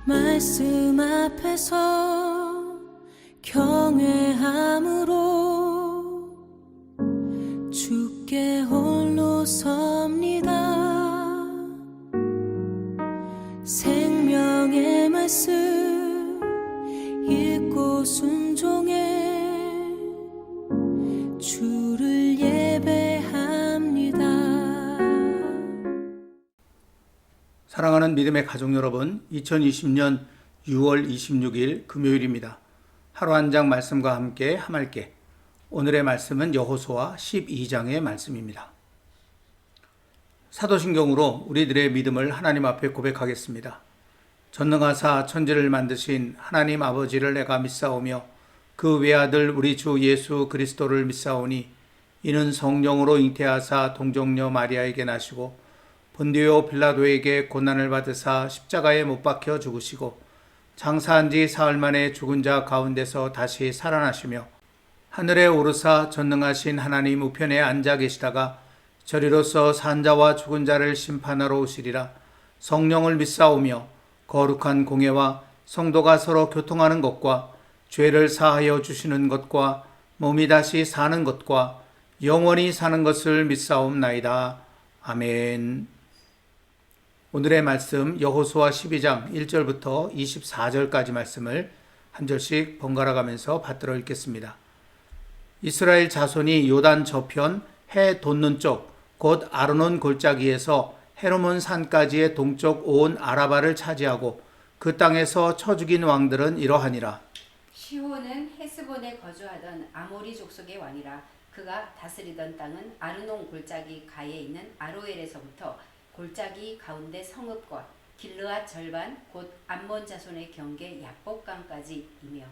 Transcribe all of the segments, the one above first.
말씀 앞에서 경외함으로 주께 홀로 섭니다. 생명의 말씀 읽고 순종해 주를 예배합니다. 사랑하는 믿음의 가족 여러분, 2020년 6월 26일 금요일입니다. 하루 한 장 말씀과 함께 함께 오늘의 말씀은 여호수아 12장의 말씀입니다. 사도신경으로 우리들의 믿음을 하나님 앞에 고백하겠습니다. 전능하사 천지를 만드신 하나님 아버지를 내가 믿사오며 그 외아들 우리 주 예수 그리스도를 믿사오니 이는 성령으로 잉태하사 동정녀 마리아에게 나시고 본디오 빌라도에게 고난을 받으사 십자가에 못 박혀 죽으시고 장사한 지 사흘 만에 죽은 자 가운데서 다시 살아나시며 하늘에 오르사 전능하신 하나님 우편에 앉아 계시다가 저리로서 산자와 죽은 자를 심판하러 오시리라. 성령을 믿사오며 거룩한 공예와 성도가 서로 교통하는 것과 죄를 사하여 주시는 것과 몸이 다시 사는 것과 영원히 사는 것을 믿사옵나이다. 아멘. 오늘의 말씀 여호수아 12장 1절부터 24절까지 말씀을 한 절씩 번갈아 가면서 받들어 읽겠습니다. 이스라엘 자손이 요단 저편 해 돋는 쪽 곧 아르논 골짜기에서 헤르몬 산까지의 동쪽 온 아라바를 차지하고 그 땅에서 쳐 죽인 왕들은 이러하니라. 시호는 헤스본에 거주하던 아모리 족속의 왕이라. 그가 다스리던 땅은 아르논 골짜기 가에 있는 아로엘에서부터 골짜기 가운데 성읍과 길르앗 절반 곧 암몬 자손의 경계 야복강까지이며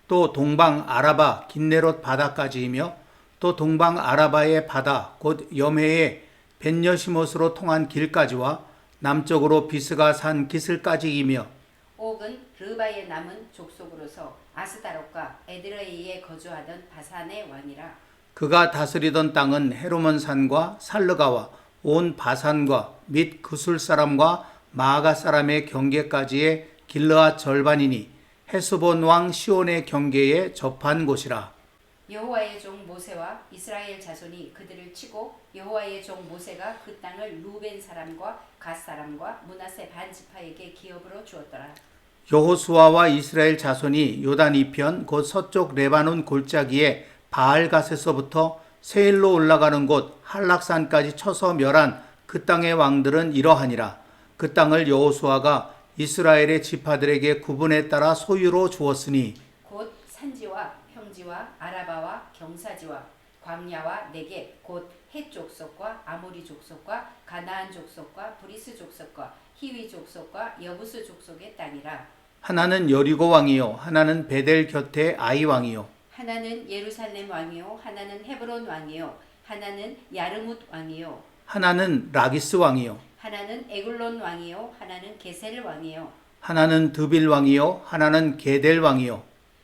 또 동방 아라바 긴네롯 바다까지이며 또 동방 아라바의 바다 곧 염해의 벤여시못으로 통한 길까지와 남쪽으로 비스가 산 기슬까지이며 옥은 르바의 남은 족속으로서 아스다롯과 에드레이에 거주하던 바산의 왕이라. 그가 다스리던 땅은 헤르몬 산과 살르가와 온 바산과 및 그술 사람과 마아가 사람의 경계까지의 길르앗 절반이니 헤스본 왕 시온의 경계에 접한 곳이라. 여호와의 종 모세와 이스라엘 자손이 그들을 치고 여호와의 종 모세가 그 땅을 루벤 사람과 갓 사람과 므낫세 반 지파에게 기업으로 주었더라. 여호수아와 이스라엘 자손이 요단 이편 곧 서쪽 레바논 골짜기에 바알갓에서부터 세일로 올라가는 곳 한락산까지 쳐서 멸한 그 땅의 왕들은 이러하니라. 그 땅을 여호수아가 이스라엘의 지파들에게 구분에 따라 소유로 주었으니 곧 산지와 평지와 아라바와 경사지와 광야와 네겝 곧 헷 족속과 아모리 족속과 가나안 족속과 브리스 족속과 히위 족속과 여부스 족속의 땅이라. 하나는 여리고 왕이요 하나는 베델 곁에 아이 왕이요 하나는 예루살렘 왕이요 하나는 헤브론 왕이요 하나는 야르뭇 왕이요 하나는 라기스 왕이요 하나는 에글론 왕이요 하나는 게셀 왕이요 하나는 드빌 왕이요 하나는 게델 왕이요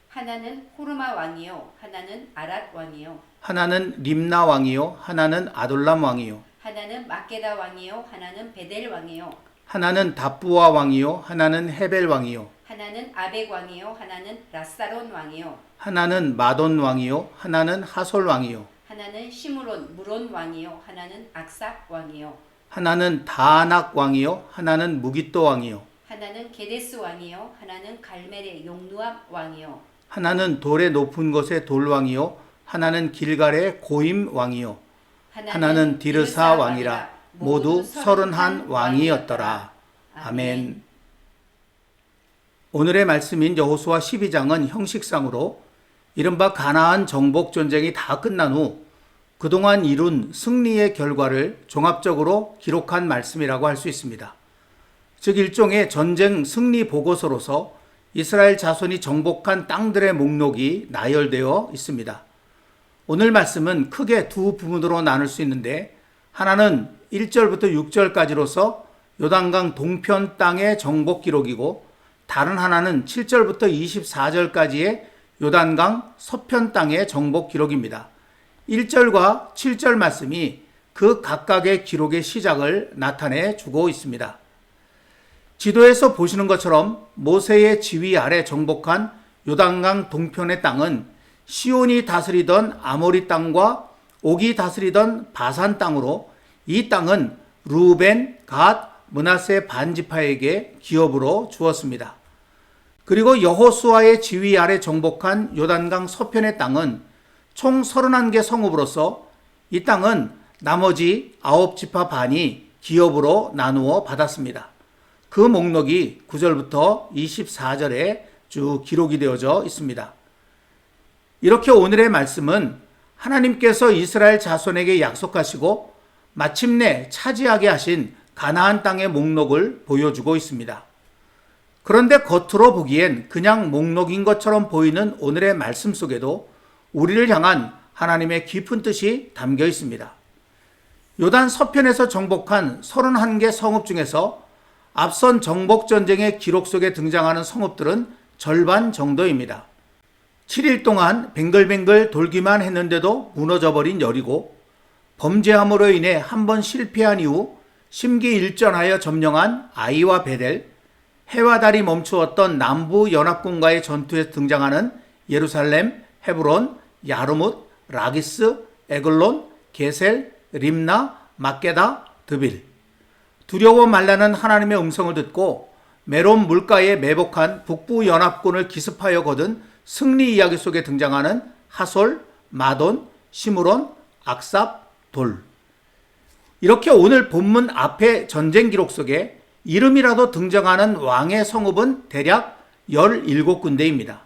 하나는 호르마 왕이요 하나는 아랏 왕이요 하나는 림나 왕이요 하나는 아돌람 왕이요 하나는 막게다 왕이요 하나는 베델 왕이요 하나는 답부아 왕이요 하나는 헤벨 왕이요 하나는 아벡 왕이요 하나는 라사론 왕이요 하나는 마돈 왕이요 하나는 하솔 왕이요 하나는 시므론 무론 왕이요 하나는 악삭 왕이요 하나는 다아낙 왕이요 하나는 무깃도 왕이요 하나는 게데스 왕이요 하나는 갈멜의 용누압 왕이요 하나는 돌의 높은 곳의 돌 왕이요 하나는 길갈의 고임 왕이요 하나는 디르사 왕이라. 모두 31 왕이었더라. 아멘. 오늘의 말씀인 여호수아 12장은 형식상으로 이른바 가나안 정복 전쟁이 다 끝난 후 그동안 이룬 승리의 결과를 종합적으로 기록한 말씀이라고 할 수 있습니다. 즉 일종의 전쟁 승리 보고서로서 이스라엘 자손이 정복한 땅들의 목록이 나열되어 있습니다. 오늘 말씀은 크게 두 부분으로 나눌 수 있는데 하나는 1절부터 6절까지로서 요단강 동편 땅의 정복 기록이고 다른 하나는 7절부터 24절까지의 요단강 서편 땅의 정복 기록입니다. 1절과 7절 말씀이 그 각각의 기록의 시작을 나타내 주고 있습니다. 지도에서 보시는 것처럼 모세의 지휘 아래 정복한 요단강 동편의 땅은 시온이 다스리던 아모리 땅과 옥이 다스리던 바산 땅으로 이 땅은 루벤, 갓, 므낫세 반지파에게 기업으로 주었습니다. 그리고 여호수아의 지휘 아래 정복한 요단강 서편의 땅은 총 31개 성읍으로서 이 땅은 나머지 9지파 반이 기업으로 나누어 받았습니다. 그 목록이 9절부터 24절에 쭉 기록이 되어져 있습니다. 이렇게 오늘의 말씀은 하나님께서 이스라엘 자손에게 약속하시고 마침내 차지하게 하신 가나안 땅의 목록을 보여주고 있습니다. 그런데 겉으로 보기엔 그냥 목록인 것처럼 보이는 오늘의 말씀 속에도 우리를 향한 하나님의 깊은 뜻이 담겨 있습니다. 요단 서편에서 정복한 31개 성읍 중에서 앞선 정복전쟁의 기록 속에 등장하는 성읍들은 절반 정도입니다. 7일 동안 뱅글뱅글 돌기만 했는데도 무너져버린 여리고, 범죄함으로 인해 한 번 실패한 이후 심기일전하여 점령한 아이와 베델, 해와 달이 멈추었던 남부 연합군과의 전투에 등장하는 예루살렘, 헤브론, 야르뭇, 라기스, 에글론, 게셀, 림나, 막게다, 드빌. 두려워 말라는 하나님의 음성을 듣고 메론 물가에 매복한 북부 연합군을 기습하여 거둔 승리 이야기 속에 등장하는 하솔, 마돈, 시므론, 악삽, 돌. 이렇게 오늘 본문 앞의 전쟁 기록 속에 이름이라도 등장하는 왕의 성읍은 대략 17군데입니다.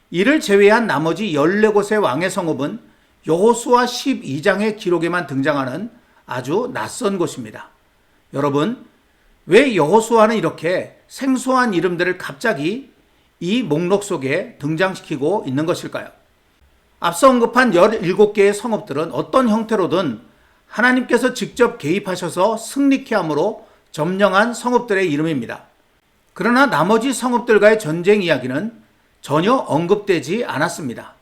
이를 제외한 나머지 14곳의 왕의 성읍은 여호수아 12장의 기록에만 등장하는 아주 낯선 곳입니다. 여러분, 왜 여호수아는 이렇게 생소한 이름들을 갑자기 이 목록 속에 등장시키고 있는 것일까요? 앞서 언급한 17개의 성읍들은 어떤 형태로든 하나님께서 직접 개입하셔서 승리케 함으로 점령한 성읍들의 이름입니다. 그러나 나머지 성읍들과의 전쟁 이야기는 전혀 언급되지 않았습니다.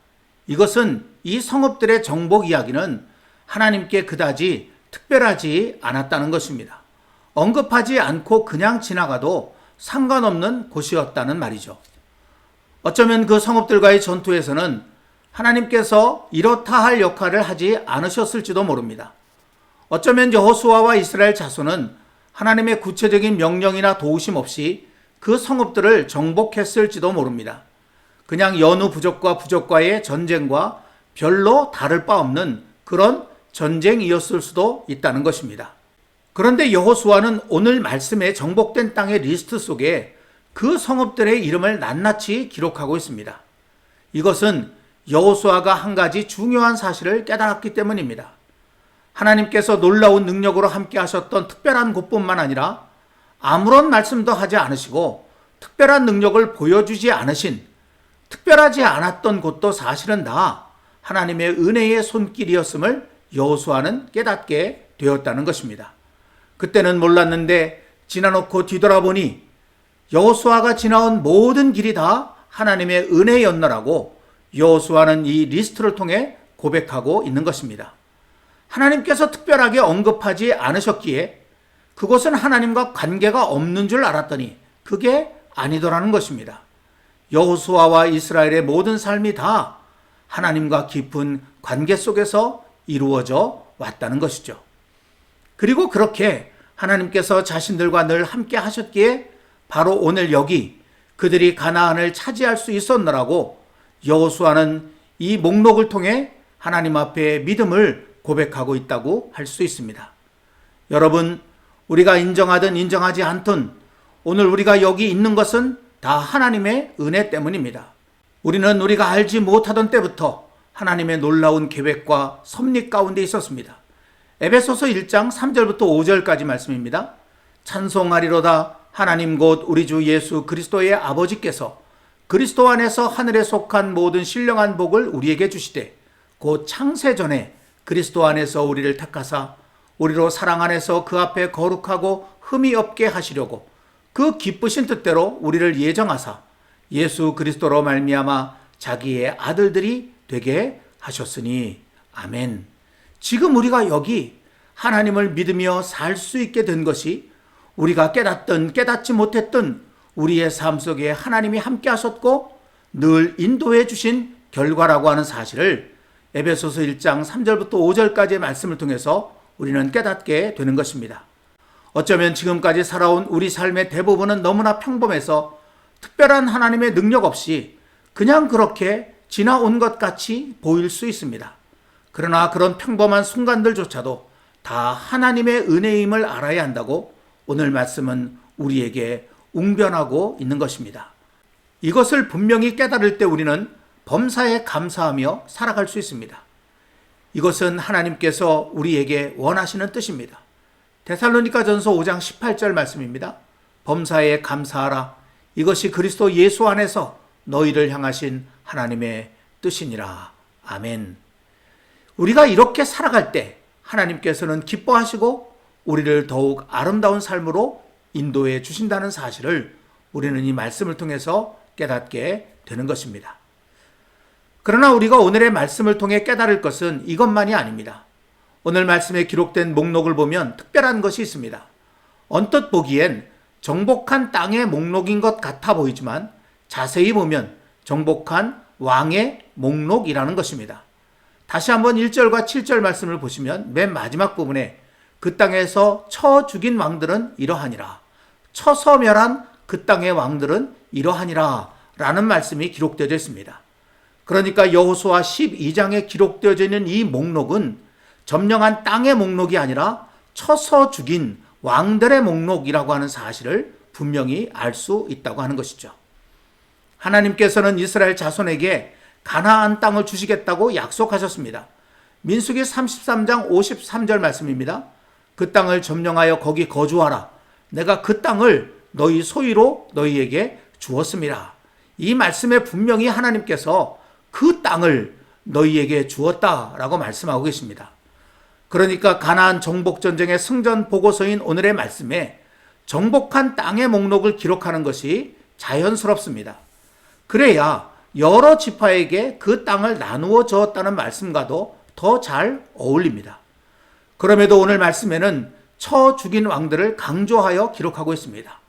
이것은 이 성읍들의 정복 이야기는 하나님께 그다지 특별하지 않았다는 것입니다. 언급하지 않고 그냥 지나가도 상관없는 곳이었다는 말이죠. 어쩌면 그 성읍들과의 전투에서는 하나님께서 이렇다 할 역할을 하지 않으셨을지도 모릅니다. 어쩌면 여호수아와 이스라엘 자손은 하나님의 구체적인 명령이나 도우심 없이 그 성읍들을 정복했을지도 모릅니다. 그냥 여느 부족과의 전쟁과 별로 다를 바 없는 그런 전쟁이었을 수도 있다는 것입니다. 그런데 여호수아는 오늘 말씀에 정복된 땅의 리스트 속에 그 성읍들의 이름을 낱낱이 기록하고 있습니다. 이것은 여호수아가 한 가지 중요한 사실을 깨달았기 때문입니다. 하나님께서 놀라운 능력으로 함께 하셨던 특별한 곳뿐만 아니라 아무런 말씀도 하지 않으시고 특별한 능력을 보여주지 않으신, 특별하지 않았던 곳도 사실은 다 하나님의 은혜의 손길이었음을 여호수아는 깨닫게 되었다는 것입니다. 그때는 몰랐는데 지나놓고 뒤돌아보니 여호수아가 지나온 모든 길이 다 하나님의 은혜였노라고 여호수아는 이 리스트를 통해 고백하고 있는 것입니다. 하나님께서 특별하게 언급하지 않으셨기에 그것은 하나님과 관계가 없는 줄 알았더니 그게 아니더라는 것입니다. 여호수아와 이스라엘의 모든 삶이 다 하나님과 깊은 관계 속에서 이루어져 왔다는 것이죠. 그리고 그렇게 하나님께서 자신들과 늘 함께 하셨기에 바로 오늘 여기 그들이 가나안을 차지할 수 있었노라고 여호수아는 이 목록을 통해 하나님 앞에 믿음을 고백하고 있다고 할 수 있습니다. 여러분, 우리가 인정하든 인정하지 않든 오늘 우리가 여기 있는 것은 다 하나님의 은혜 때문입니다. 우리는 우리가 알지 못하던 때부터 하나님의 놀라운 계획과 섭리 가운데 있었습니다. 에베소서 1장 3절부터 5절까지 말씀입니다. 찬송하리로다 하나님 곧 우리 주 예수 그리스도의 아버지께서 그리스도 안에서 하늘에 속한 모든 신령한 복을 우리에게 주시되 곧 창세전에 그리스도 안에서 우리를 택하사 우리로 사랑 안에서 그 앞에 거룩하고 흠이 없게 하시려고 그 기쁘신 뜻대로 우리를 예정하사 예수 그리스도로 말미암아 자기의 아들들이 되게 하셨으니 아멘. 지금 우리가 여기 하나님을 믿으며 살 수 있게 된 것이 우리가 깨닫든 깨닫지 못했든 우리의 삶 속에 하나님이 함께 하셨고 늘 인도해 주신 결과라고 하는 사실을 에베소서 1장 3절부터 5절까지의 말씀을 통해서 우리는 깨닫게 되는 것입니다. 어쩌면 지금까지 살아온 우리 삶의 대부분은 너무나 평범해서 특별한 하나님의 능력 없이 그냥 그렇게 지나온 것 같이 보일 수 있습니다. 그러나 그런 평범한 순간들조차도 다 하나님의 은혜임을 알아야 한다고 오늘 말씀은 우리에게 웅변하고 있는 것입니다. 이것을 분명히 깨달을 때 우리는 범사에 감사하며 살아갈 수 있습니다. 이것은 하나님께서 우리에게 원하시는 뜻입니다. 데살로니가전서 5장 18절 말씀입니다. 범사에 감사하라. 이것이 그리스도 예수 안에서 너희를 향하신 하나님의 뜻이니라. 아멘. 우리가 이렇게 살아갈 때 하나님께서는 기뻐하시고 우리를 더욱 아름다운 삶으로 인도해 주신다는 사실을 우리는 이 말씀을 통해서 깨닫게 되는 것입니다. 그러나 우리가 오늘의 말씀을 통해 깨달을 것은 이것만이 아닙니다. 오늘 말씀에 기록된 목록을 보면 특별한 것이 있습니다. 언뜻 보기엔 정복한 땅의 목록인 것 같아 보이지만 자세히 보면 정복한 왕의 목록이라는 것입니다. 다시 한번 1절과 7절 말씀을 보시면 맨 마지막 부분에 그 땅에서 쳐 죽인 왕들은 이러하니라. 쳐서 멸한 그 땅의 왕들은 이러하니라 라는 말씀이 기록되어 있습니다. 그러니까 여호수아 12장에 기록되어져 있는 이 목록은 점령한 땅의 목록이 아니라 쳐서 죽인 왕들의 목록이라고 하는 사실을 분명히 알 수 있다고 하는 것이죠. 하나님께서는 이스라엘 자손에게 가나안 땅을 주시겠다고 약속하셨습니다. 민수기 33장 53절 말씀입니다. 그 땅을 점령하여 거기 거주하라. 내가 그 땅을 너희 소유로 너희에게 주었습니다. 이 말씀에 분명히 하나님께서 그 땅을 너희에게 주었다라고 말씀하고 계십니다. 그러니까 가나안 정복전쟁의 승전 보고서인 오늘의 말씀에 정복한 땅의 목록을 기록하는 것이 자연스럽습니다. 그래야 여러 지파에게 그 땅을 나누어 주었다는 말씀과도 더 잘 어울립니다. 그럼에도 오늘 말씀에는 쳐 죽인 왕들을 강조하여 기록하고 있습니다.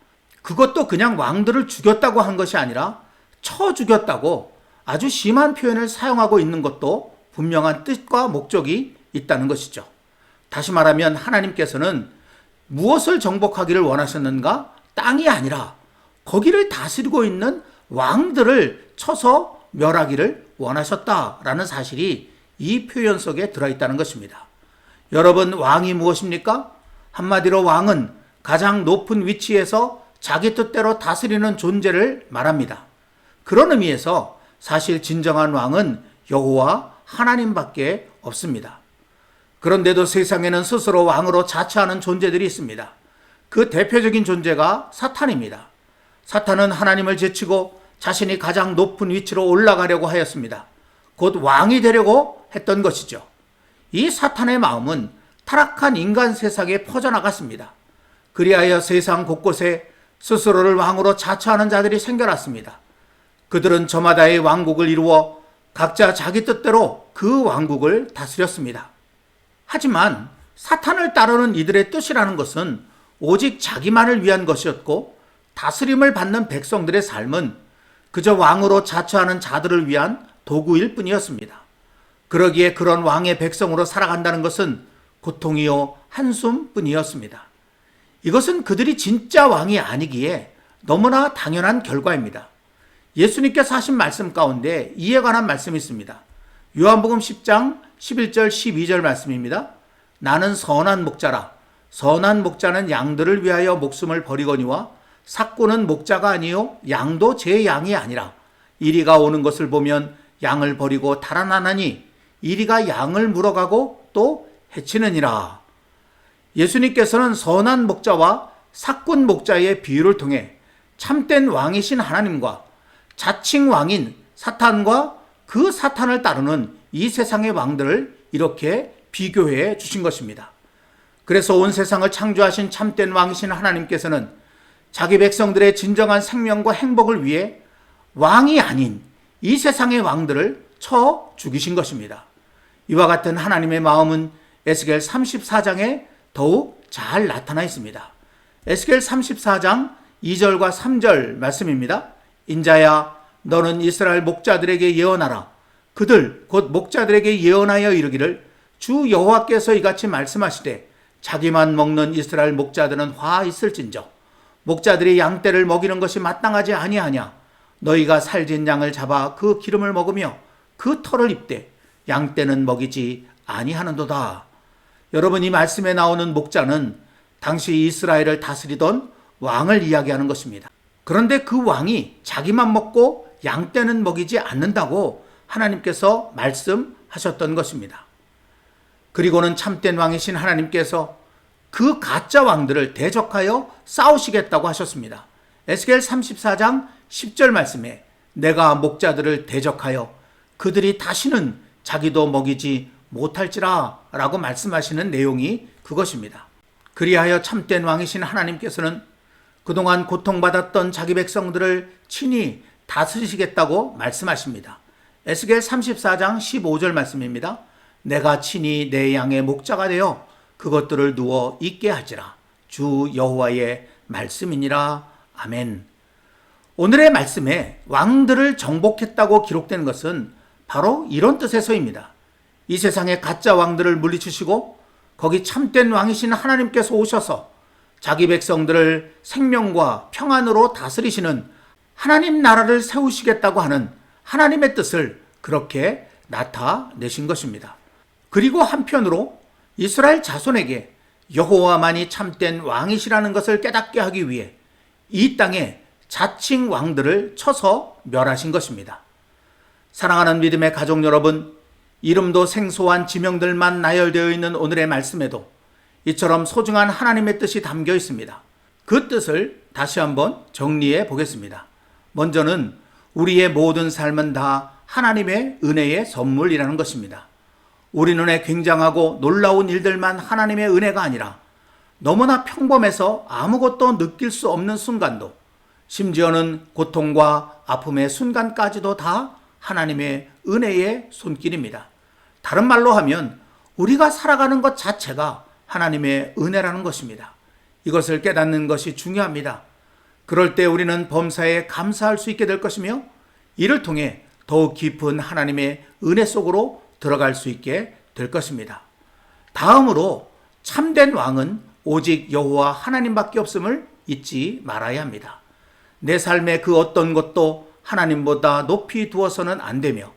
그것도 그냥 왕들을 죽였다고 한 것이 아니라 쳐 죽였다고 아주 심한 표현을 사용하고 있는 것도 분명한 뜻과 목적이 있다는 것이죠. 다시 말하면 하나님께서는 무엇을 정복하기를 원하셨는가? 땅이 아니라 거기를 다스리고 있는 왕들을 쳐서 멸하기를 원하셨다라는 사실이 이 표현 속에 들어있다는 것입니다. 여러분, 왕이 무엇입니까? 한마디로 왕은 가장 높은 위치에서 자기 뜻대로 다스리는 존재를 말합니다. 그런 의미에서 사실 진정한 왕은 여호와 하나님밖에 없습니다. 그런데도 세상에는 스스로 왕으로 자처하는 존재들이 있습니다. 그 대표적인 존재가 사탄입니다. 사탄은 하나님을 제치고 자신이 가장 높은 위치로 올라가려고 하였습니다. 곧 왕이 되려고 했던 것이죠. 이 사탄의 마음은 타락한 인간 세상에 퍼져나갔습니다. 그리하여 세상 곳곳에 스스로를 왕으로 자처하는 자들이 생겨났습니다. 그들은 저마다의 왕국을 이루어 각자 자기 뜻대로 그 왕국을 다스렸습니다. 하지만 사탄을 따르는 이들의 뜻이라는 것은 오직 자기만을 위한 것이었고 다스림을 받는 백성들의 삶은 그저 왕으로 자처하는 자들을 위한 도구일 뿐이었습니다. 그러기에 그런 왕의 백성으로 살아간다는 것은 고통이요 한숨뿐이었습니다. 이것은 그들이 진짜 왕이 아니기에 너무나 당연한 결과입니다. 예수님께서 하신 말씀 가운데 이에 관한 말씀이 있습니다. 요한복음 10장 11절 12절 말씀입니다. 나는 선한 목자라. 선한 목자는 양들을 위하여 목숨을 버리거니와 삭고는 목자가 아니요 양도 제 양이 아니라 이리가 오는 것을 보면 양을 버리고 달아나나니 이리가 양을 물어가고 또 해치느니라. 예수님께서는 선한 목자와 삭군 목자의 비유를 통해 참된 왕이신 하나님과 자칭 왕인 사탄과 그 사탄을 따르는 이 세상의 왕들을 이렇게 비교해 주신 것입니다. 그래서 온 세상을 창조하신 참된 왕이신 하나님께서는 자기 백성들의 진정한 생명과 행복을 위해 왕이 아닌 이 세상의 왕들을 쳐 죽이신 것입니다. 이와 같은 하나님의 마음은 에스겔 34장에 더욱 잘 나타나 있습니다. 에스겔 34장 2절과 3절 말씀입니다. 인자야, 너는 이스라엘 목자들에게 예언하라. 그들 곧 목자들에게 예언하여 이르기를 주 여호와께서 이같이 말씀하시되 자기만 먹는 이스라엘 목자들은 화 있을진저 목자들이 양떼를 먹이는 것이 마땅하지 아니하냐. 너희가 살진 양을 잡아 그 기름을 먹으며 그 털을 입되 양떼는 먹이지 아니하는도다. 여러분, 이 말씀에 나오는 목자는 당시 이스라엘을 다스리던 왕을 이야기하는 것입니다. 그런데 그 왕이 자기만 먹고 양떼는 먹이지 않는다고 하나님께서 말씀하셨던 것입니다. 그리고는 참된 왕이신 하나님께서 그 가짜 왕들을 대적하여 싸우시겠다고 하셨습니다. 에스겔 34장 10절 말씀에 내가 목자들을 대적하여 그들이 다시는 자기도 먹이지 못할지라 라고 말씀하시는 내용이 그것입니다. 그리하여 참된 왕이신 하나님께서는 그동안 고통받았던 자기 백성들을 친히 다스리시겠다고 말씀하십니다. 에스겔 34장 15절 말씀입니다. 내가 친히 내 양의 목자가 되어 그것들을 누워 있게 하지라. 주 여호와의 말씀이니라. 아멘. 오늘의 말씀에 왕들을 정복했다고 기록된 것은 바로 이런 뜻에서입니다. 이 세상의 가짜 왕들을 물리치시고 거기 참된 왕이신 하나님께서 오셔서 자기 백성들을 생명과 평안으로 다스리시는 하나님 나라를 세우시겠다고 하는 하나님의 뜻을 그렇게 나타내신 것입니다. 그리고 한편으로 이스라엘 자손에게 여호와만이 참된 왕이시라는 것을 깨닫게 하기 위해 이 땅에 자칭 왕들을 쳐서 멸하신 것입니다. 사랑하는 믿음의 가족 여러분, 이름도 생소한 지명들만 나열되어 있는 오늘의 말씀에도 이처럼 소중한 하나님의 뜻이 담겨 있습니다. 그 뜻을 다시 한번 정리해 보겠습니다. 먼저는 우리의 모든 삶은 다 하나님의 은혜의 선물이라는 것입니다. 우리 눈에 굉장하고 놀라운 일들만 하나님의 은혜가 아니라 너무나 평범해서 아무것도 느낄 수 없는 순간도, 심지어는 고통과 아픔의 순간까지도 다 하나님의 은혜의 손길입니다. 다른 말로 하면 우리가 살아가는 것 자체가 하나님의 은혜라는 것입니다. 이것을 깨닫는 것이 중요합니다. 그럴 때 우리는 범사에 감사할 수 있게 될 것이며 이를 통해 더욱 깊은 하나님의 은혜 속으로 들어갈 수 있게 될 것입니다. 다음으로 참된 왕은 오직 여호와 하나님밖에 없음을 잊지 말아야 합니다. 내 삶의 그 어떤 것도 하나님보다 높이 두어서는 안 되며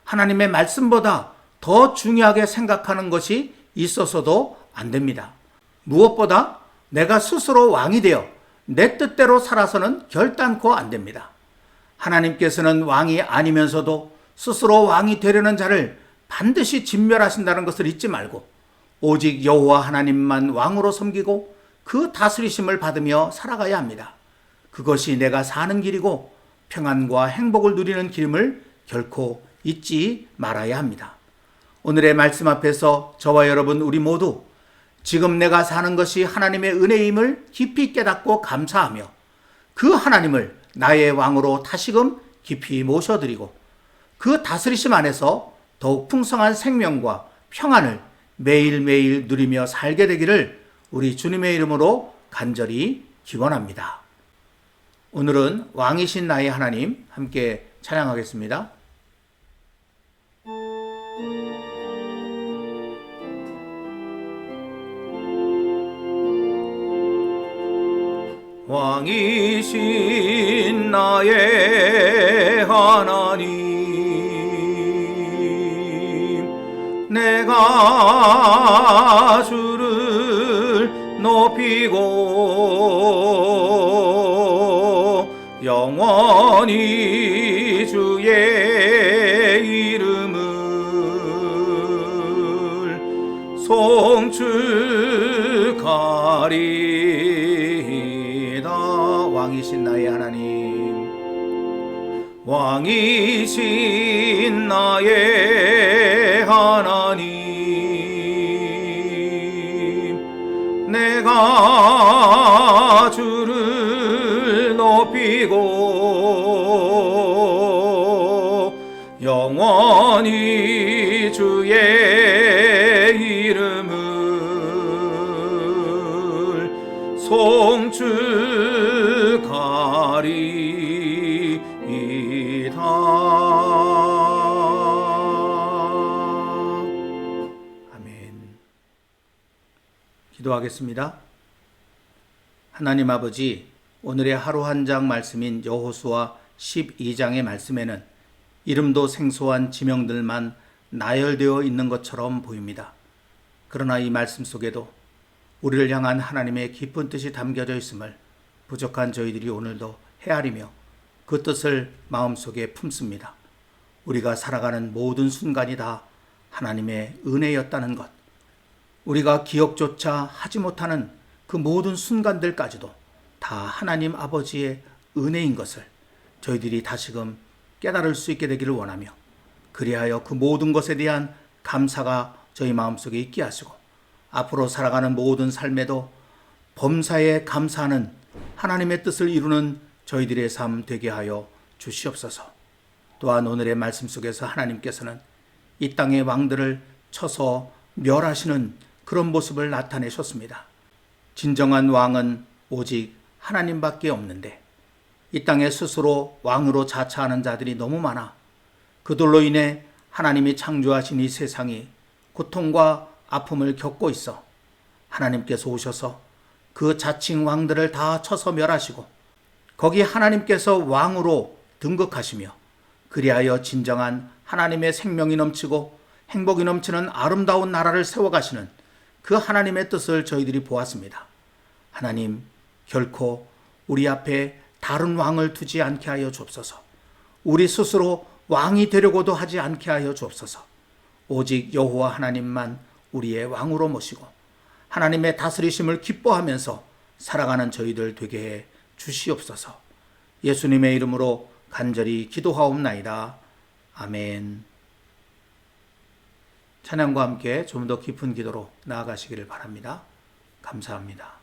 하나님의 말씀보다 더 중요하게 생각하는 것이 있어서도 안 됩니다. 무엇보다 내가 스스로 왕이 되어 내 뜻대로 살아서는 결단코 안 됩니다. 하나님께서는 왕이 아니면서도 스스로 왕이 되려는 자를 반드시 진멸하신다는 것을 잊지 말고 오직 여호와 하나님만 왕으로 섬기고 그 다스리심을 받으며 살아가야 합니다. 그것이 내가 사는 길이고 평안과 행복을 누리는 길임을 결코 잊지 말아야 합니다. 오늘의 말씀 앞에서 저와 여러분 우리 모두 지금 내가 사는 것이 하나님의 은혜임을 깊이 깨닫고 감사하며 그 하나님을 나의 왕으로 다시금 깊이 모셔드리고 그 다스리심 안에서 더욱 풍성한 생명과 평안을 매일매일 누리며 살게 되기를 우리 주님의 이름으로 간절히 기원합니다. 오늘은 왕이신 나의 하나님 함께 찬양하겠습니다. 왕이신 나의 하나님, 내가 주를 높이고 영원히 주의 이름을 송축하리이다. 왕이신 나의 하나님, 왕이신 나의 하나님, 내가 주를 높이고 영원히 주의 이름을 송축하리이다. 아멘. 기도하겠습니다. 하나님 아버지, 오늘의 하루 한 장 말씀인 여호수아 12장의 말씀에는 이름도 생소한 지명들만 나열되어 있는 것처럼 보입니다. 그러나 이 말씀 속에도 우리를 향한 하나님의 깊은 뜻이 담겨져 있음을 부족한 저희들이 오늘도 헤아리며 그 뜻을 마음속에 품습니다. 우리가 살아가는 모든 순간이 다 하나님의 은혜였다는 것, 우리가 기억조차 하지 못하는 그 모든 순간들까지도 다 하나님 아버지의 은혜인 것을 저희들이 다시금 깨달을 수 있게 되기를 원하며, 그리하여 그 모든 것에 대한 감사가 저희 마음속에 있게 하시고 앞으로 살아가는 모든 삶에도 범사에 감사하는 하나님의 뜻을 이루는 저희들의 삶 되게 하여 주시옵소서. 또한 오늘의 말씀 속에서 하나님께서는 이 땅의 왕들을 쳐서 멸하시는 그런 모습을 나타내셨습니다. 진정한 왕은 오직 하나님밖에 없는데 이 땅에 스스로 왕으로 자처하는 자들이 너무 많아 그들로 인해 하나님이 창조하신 이 세상이 고통과 아픔을 겪고 있어 하나님께서 오셔서 그 자칭 왕들을 다 쳐서 멸하시고 거기 하나님께서 왕으로 등극하시며 그리하여 진정한 하나님의 생명이 넘치고 행복이 넘치는 아름다운 나라를 세워가시는 그 하나님의 뜻을 저희들이 보았습니다. 하나님, 결코 우리 앞에 다른 왕을 두지 않게 하여 주옵소서. 우리 스스로 왕이 되려고도 하지 않게 하여 주옵소서. 오직 여호와 하나님만 우리의 왕으로 모시고 하나님의 다스리심을 기뻐하면서 살아가는 저희들 되게 해 주시옵소서. 예수님의 이름으로 간절히 기도하옵나이다. 아멘. 찬양과 함께 좀 더 깊은 기도로 나아가시기를 바랍니다. 감사합니다.